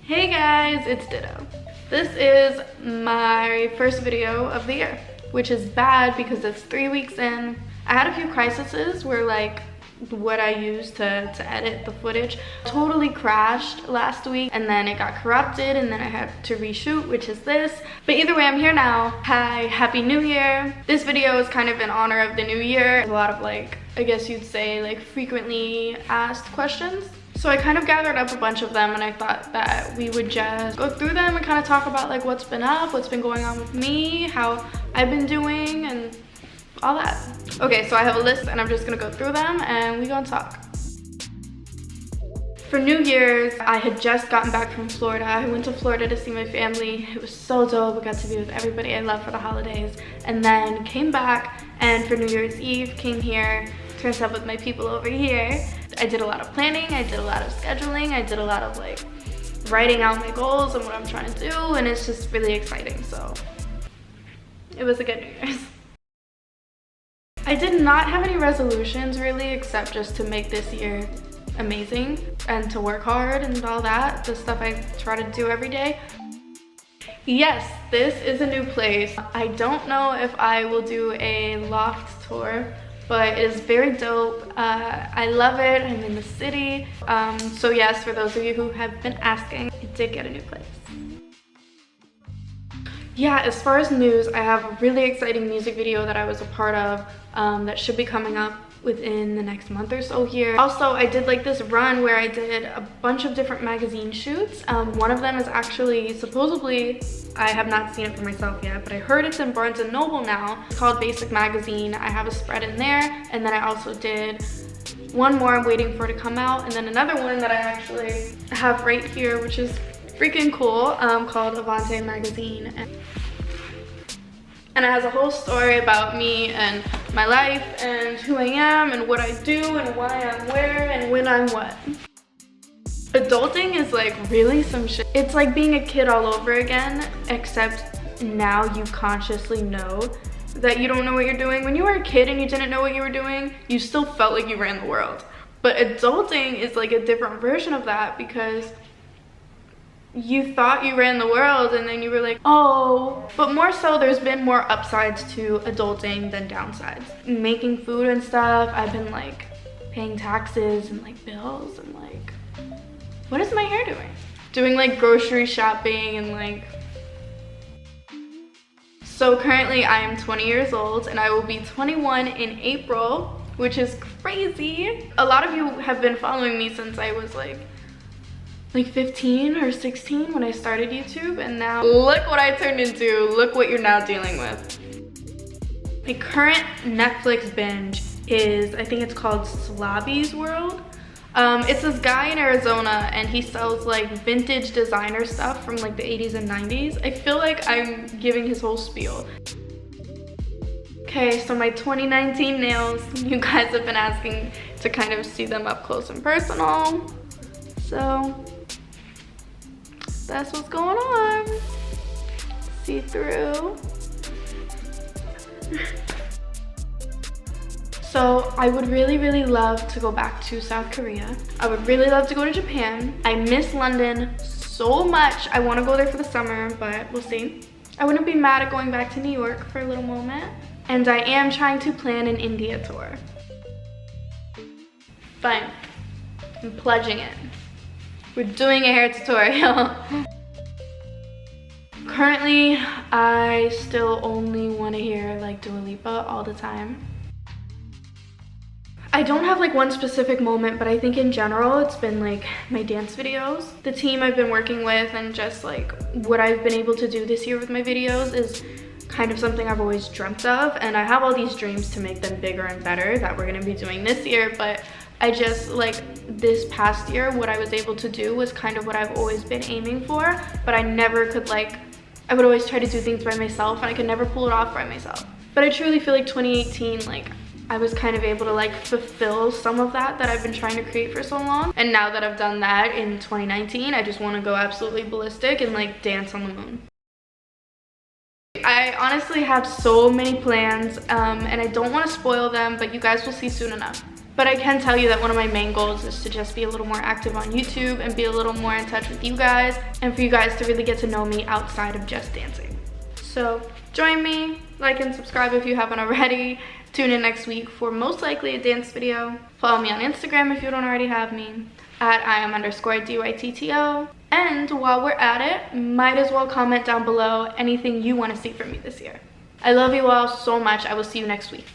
Hey guys, it's Ditto. This is my first video of the year, which is bad because it's 3 weeks in. I had a few crises where like what I used to edit the footage totally crashed last week, and then it got corrupted, and then I had to reshoot, which is this. But either way, I'm here now. Hi, happy new year. This video is kind of in honor of the new year. A lot of like, I guess you'd say like frequently asked questions. So I kind of gathered up a bunch of them, and I thought that we would just go through them and kind of talk about like what's been up, what's been going on with me, how I've been doing, and all that. Okay, so I have a list and I'm just gonna go through them and we gonna talk. For New Year's, I had just gotten back from Florida. I went to Florida to see my family. It was so dope. I got to be with everybody I love for the holidays. And then came back, and for New Year's Eve, came here, turned up with my people over here. I did a lot of planning, I did a lot of scheduling, I did a lot of like writing out my goals and what I'm trying to do, and it's just really exciting. So it was a good New Year's. I did not have any resolutions really, except just to make this year amazing and to work hard and all that, the stuff I try to do every day. Yes, this is a new place. I don't know if I will do a loft tour, but it is very dope. I love it. I'm in the city. So yes, for those of you who have been asking, I did get a new place. Yeah, as far as news, I have a really exciting music video that I was a part of that should be coming up within the next month or so here. Also, I did like this run where I did a bunch of different magazine shoots. One of them is actually supposedly, I have not seen it for myself yet, but I heard it's in Barnes & Noble now. It's called Basic Magazine. I have a spread in there, and then I also did one more I'm waiting for to come out, and then another one that I actually have right here, which is freaking cool, called Avante Magazine. And it has a whole story about me and my life and who I am and what I do and why I'm where and when I'm what. Adulting is like really some shit. It's like being a kid all over again, except now you consciously know that you don't know what you're doing. When you were a kid and you didn't know what you were doing, you still felt like you ran the world. But adulting is like a different version of that, because you thought you ran the world and then you were like, oh. But more so, there's been more upsides to adulting than downsides. Making food and stuff, I've been like paying taxes and like bills and like, what is my hair doing? Doing like grocery shopping and like. So currently I am 20 years old and I will be 21 in April, which is crazy. A lot of you have been following me since I was like 15 or 16 when I started YouTube, and now look what I turned into. Look what you're now dealing with. My current Netflix binge is, I think it's called Slobby's World. It's this guy in Arizona, and he sells like vintage designer stuff from like the 80s and 90s. I feel like I'm giving his whole spiel. Okay, so my 2019 nails, you guys have been asking to kind of see them up close and personal. So that's what's going on. See through. So I would really love to go back to South Korea. I would really love to go to Japan. I miss London so much. I want to go there for the summer, but we'll see. I wouldn't be mad at going back to New York for a little moment. And I am trying to plan an India tour. Fine. I'm pledging it. We're doing a hair tutorial. Currently, I still only want to hear like Dua Lipa all the time. I don't have like one specific moment, but I think in general it's been like my dance videos. The team I've been working with and just like what I've been able to do this year with my videos is kind of something I've always dreamt of, and I have all these dreams to make them bigger and better that we're gonna be doing this year, but I just like this past year, what I was able to do was kind of what I've always been aiming for, but I never could like, I would always try to do things by myself and I could never pull it off by myself. But I truly feel like 2018, like I was kind of able to like fulfill some of that I've been trying to create for so long. And now that I've done that in 2019, I just want to go absolutely ballistic and like dance on the moon. I honestly have so many plans and I don't want to spoil them, but you guys will see soon enough. But I can tell you that one of my main goals is to just be a little more active on YouTube and be a little more in touch with you guys, and for you guys to really get to know me outside of just dancing. So join me, like and subscribe if you haven't already. Tune in next week for most likely a dance video. Follow me on Instagram if you don't already have me, at @IAM_DYTTO. And while we're at it, might as well comment down below anything you want to see from me this year. I love you all so much. I will see you next week.